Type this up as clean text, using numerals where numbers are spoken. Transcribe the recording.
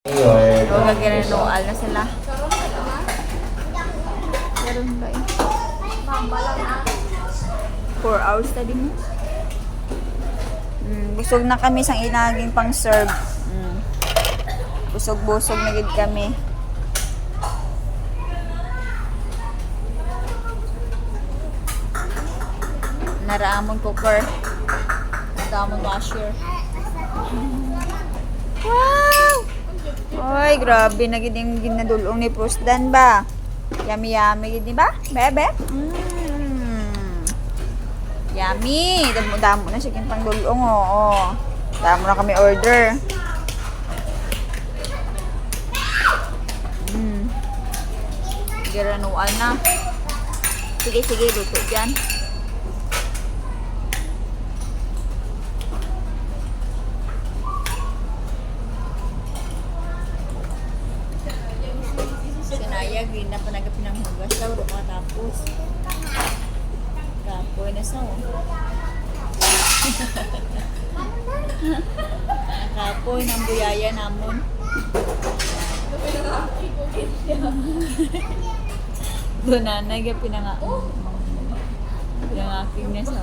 So, gaganoal na sila. Meron ba eh? 4 hours na din mo. Busog na kami sang inaging pang serve. Busog-busog na gid kami. Naraamon cooker. Naraamon washer. Wow! Oy, grabe na gid yung ginadulong ni Pusdan ba? Yummy gid, di ba? Bebe? Yummy! Damo na siya pang dulong, oh. Damo na kami order. Giranual na. Sige, luto dyan. Sinayag, hindi na pa nagapinanghugas daw. Tapos kapoy na sa kapoy ng buyaya namon. Doon na, pinangaking na sa